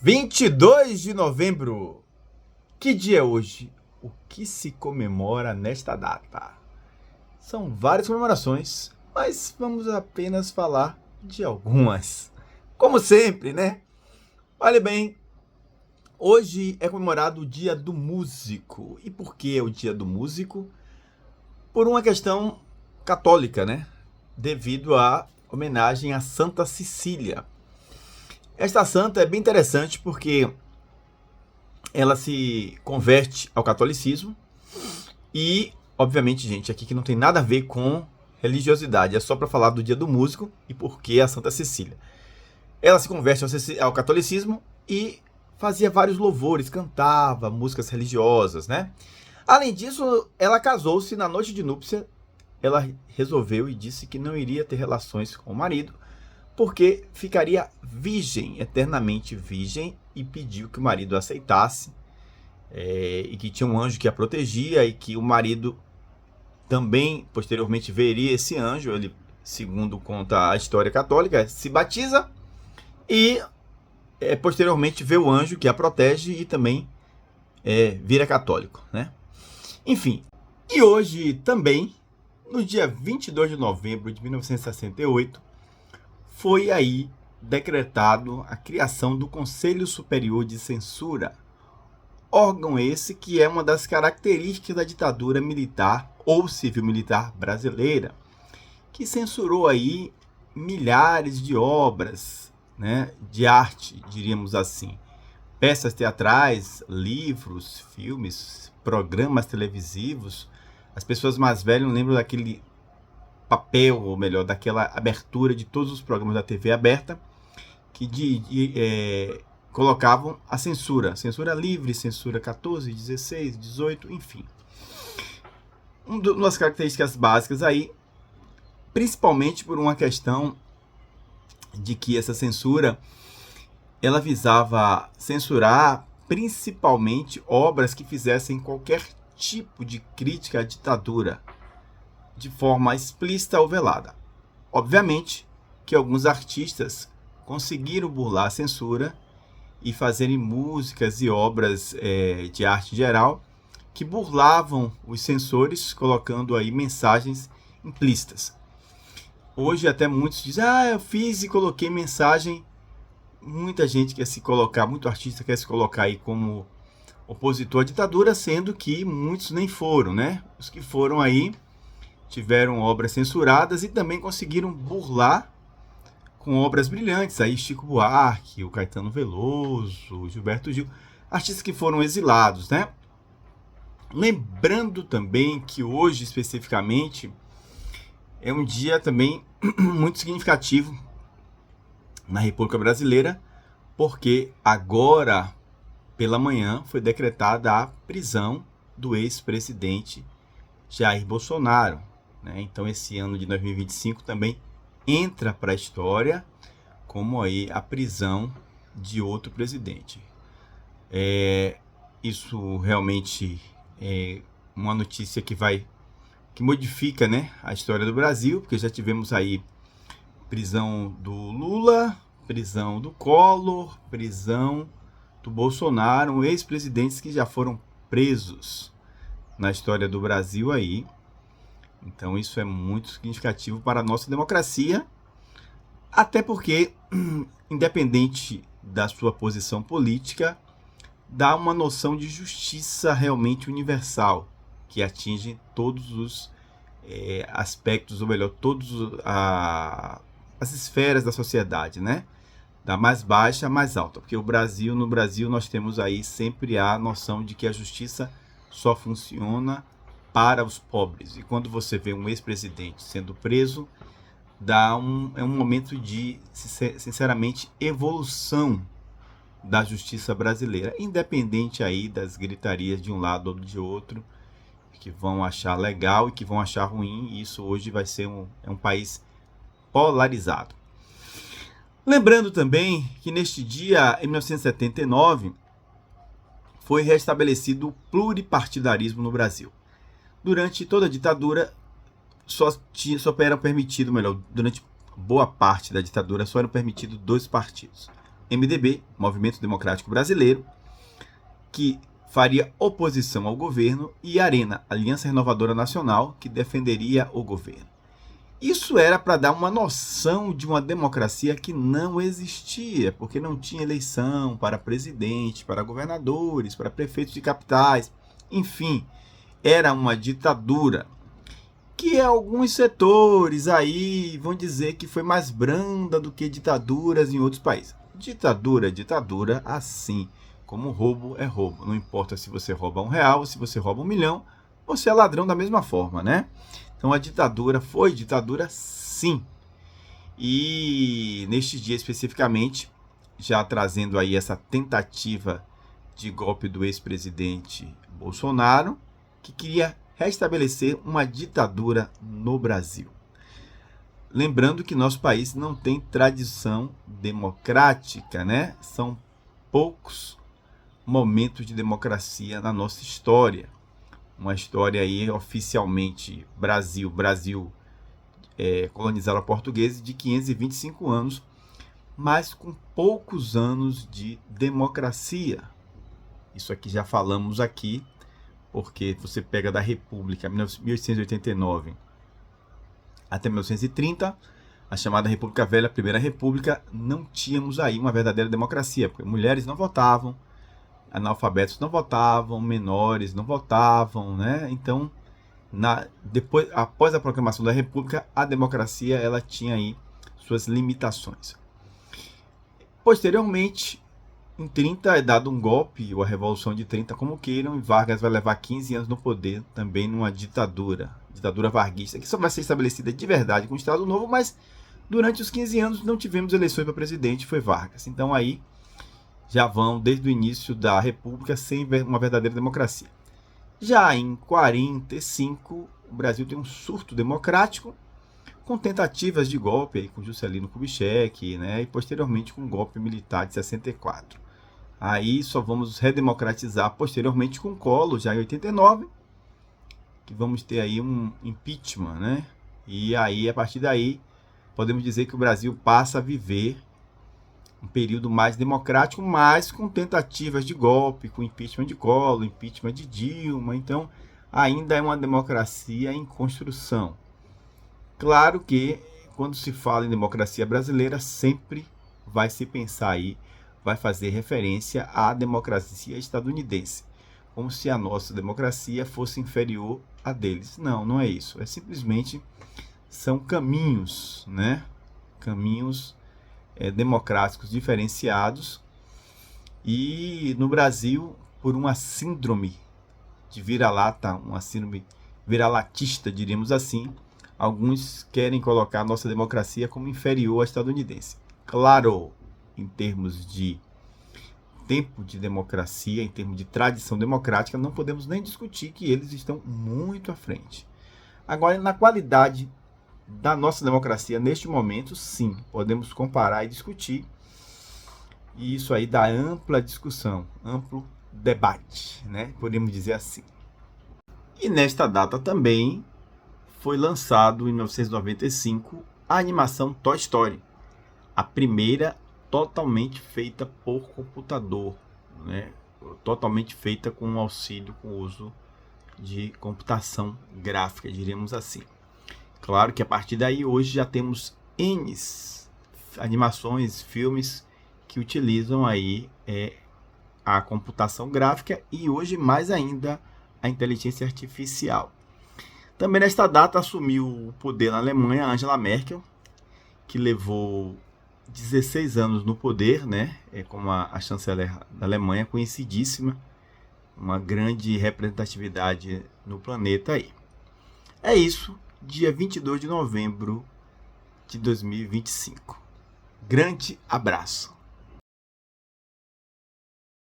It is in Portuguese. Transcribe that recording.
22 de novembro. Que dia é hoje? O que se comemora nesta data? São várias comemorações, mas vamos apenas falar de algumas. Como sempre, né? Olha bem, hoje é comemorado o Dia do Músico. E por que é o Dia do Músico? Por uma questão católica, né? Devido à homenagem a Santa Cecília. Esta santa é bem interessante porque ela se converte ao catolicismo e, obviamente, gente, aqui que não tem nada a ver com religiosidade, é só para falar do Dia do Músico e por que a Santa Cecília. Ela se converte ao catolicismo e fazia vários louvores, cantava músicas religiosas, né? Além disso, ela casou-se na noite de núpcia. Ela resolveu e disse que não iria ter relações com o marido, porque ficaria virgem, eternamente virgem, e pediu que o marido aceitasse, e que tinha um anjo que a protegia, e que o marido também, posteriormente, veria esse anjo. Ele, segundo conta a história católica, se batiza e, posteriormente, vê o anjo que a protege e também vira católico, né? Enfim, e hoje também, no dia 22 de novembro de 1968, foi aí decretado a criação do Conselho Superior de Censura, órgão esse que é uma das características da ditadura militar ou civil-militar brasileira, que censurou aí milhares de obras, né, de arte, diríamos assim, peças teatrais, livros, filmes, programas televisivos. As pessoas mais velhas lembram daquele papel, ou melhor, daquela abertura de todos os programas da TV aberta, que colocavam a censura livre, censura 14, 16, 18, enfim. Uma das características básicas aí, principalmente por uma questão de que essa censura, ela visava censurar principalmente obras que fizessem qualquer tipo de crítica à ditadura, de forma explícita ou velada. Obviamente que alguns artistas conseguiram burlar a censura e fazerem músicas e obras de arte geral que burlavam os censores, colocando aí mensagens implícitas. Hoje até muitos dizem, eu fiz e coloquei mensagem. Muita gente quer se colocar, muito artista quer se colocar aí como opositor à ditadura, sendo que muitos nem foram, né? Os que foram aí tiveram obras censuradas e também conseguiram burlar com obras brilhantes, aí Chico Buarque, o Caetano Veloso, o Gilberto Gil, artistas que foram exilados, né? Lembrando também que hoje, especificamente, é um dia também muito significativo na República Brasileira, porque agora, pela manhã, foi decretada a prisão do ex-presidente Jair Bolsonaro, né? Então, esse ano de 2025 também entra para a história como aí a prisão de outro presidente. Isso realmente é uma notícia que modifica, né, a história do Brasil, porque já tivemos aí prisão do Lula, prisão do Collor, prisão do Bolsonaro, ex-presidentes que já foram presos na história do Brasil aí. Então isso é muito significativo para a nossa democracia, até porque, independente da sua posição política, dá uma noção de justiça realmente universal, que atinge todos os aspectos, ou melhor, todas as esferas da sociedade, né? Da mais baixa à mais alta, porque no Brasil nós temos aí sempre a noção de que a justiça só funciona para os pobres. E quando você vê um ex-presidente sendo preso, é um momento de, sinceramente, evolução da justiça brasileira, independente aí das gritarias de um lado ou de outro, que vão achar legal e que vão achar ruim, e isso hoje vai ser um país polarizado. Lembrando também que neste dia, em 1979, foi restabelecido o pluripartidarismo no Brasil. Durante toda a ditadura, só eram permitidos, durante boa parte da ditadura, só eram permitidos 2 partidos: MDB, Movimento Democrático Brasileiro, que faria oposição ao governo, e Arena, Aliança Renovadora Nacional, que defenderia o governo. Isso era para dar uma noção de uma democracia que não existia, porque não tinha eleição para presidente, para governadores, para prefeitos de capitais, enfim, era uma ditadura que alguns setores aí vão dizer que foi mais branda do que ditaduras em outros países. Ditadura é ditadura, assim como roubo é roubo. Não importa se você rouba R$1 ou se você rouba 1 milhão, você é ladrão da mesma forma, né? Então a ditadura foi ditadura, sim. E neste dia especificamente, já trazendo aí essa tentativa de golpe do ex-presidente Bolsonaro, que queria restabelecer uma ditadura no Brasil. Lembrando que nosso país não tem tradição democrática, né? São poucos momentos de democracia na nossa história. Uma história aí oficialmente Brasil colonizado a portugueses de 525 anos, mas com poucos anos de democracia. Isso aqui já falamos aqui, porque você pega da República 1889 até 1930, a chamada República Velha, a Primeira República, não tínhamos aí uma verdadeira democracia, porque mulheres não votavam, analfabetos não votavam, menores não votavam, né? Então, após a proclamação da República, a democracia ela tinha aí suas limitações. Posteriormente, em 30 é dado um golpe, ou a Revolução de 30, como queiram, e Vargas vai levar 15 anos no poder, também numa ditadura varguista, que só vai ser estabelecida de verdade com o Estado Novo, mas durante os 15 anos não tivemos eleições para presidente, foi Vargas. Então aí já vão desde o início da República sem uma verdadeira democracia. Já em 45, o Brasil tem um surto democrático, com tentativas de golpe aí, com Juscelino Kubitschek, né, e posteriormente com o golpe militar de 64. Aí só vamos redemocratizar posteriormente com Collor, já em 89, que vamos ter aí um impeachment, né? E aí, a partir daí, podemos dizer que o Brasil passa a viver um período mais democrático, mas com tentativas de golpe, com impeachment de Collor, impeachment de Dilma. Então, ainda é uma democracia em construção. Claro que, quando se fala em democracia brasileira, sempre vai se pensar aí, vai fazer referência à democracia estadunidense, como se a nossa democracia fosse inferior à deles. Não, não é isso. É simplesmente são caminhos, né? Caminhos democráticos diferenciados. E no Brasil, por uma síndrome de vira-lata, uma síndrome vira-latista, diríamos assim, alguns querem colocar a nossa democracia como inferior à estadunidense. Claro, em termos de tempo de democracia, em termos de tradição democrática, não podemos nem discutir que eles estão muito à frente. Agora, na qualidade da nossa democracia neste momento, sim, podemos comparar e discutir. E isso aí dá ampla discussão, amplo debate, né? Podemos dizer assim. E nesta data também foi lançado, em 1995, a animação Toy Story, a primeira totalmente feita por computador, né? Totalmente feita com auxílio, com o uso de computação gráfica, diríamos assim. Claro que a partir daí hoje já temos N animações, filmes que utilizam aí a computação gráfica e hoje mais ainda a inteligência artificial. Também nesta data assumiu o poder na Alemanha Angela Merkel, que levou 16 anos no poder, né? Como a chanceler da Alemanha, conhecidíssima, uma grande representatividade no planeta aí. É isso, dia 22 de novembro de 2025. Grande abraço.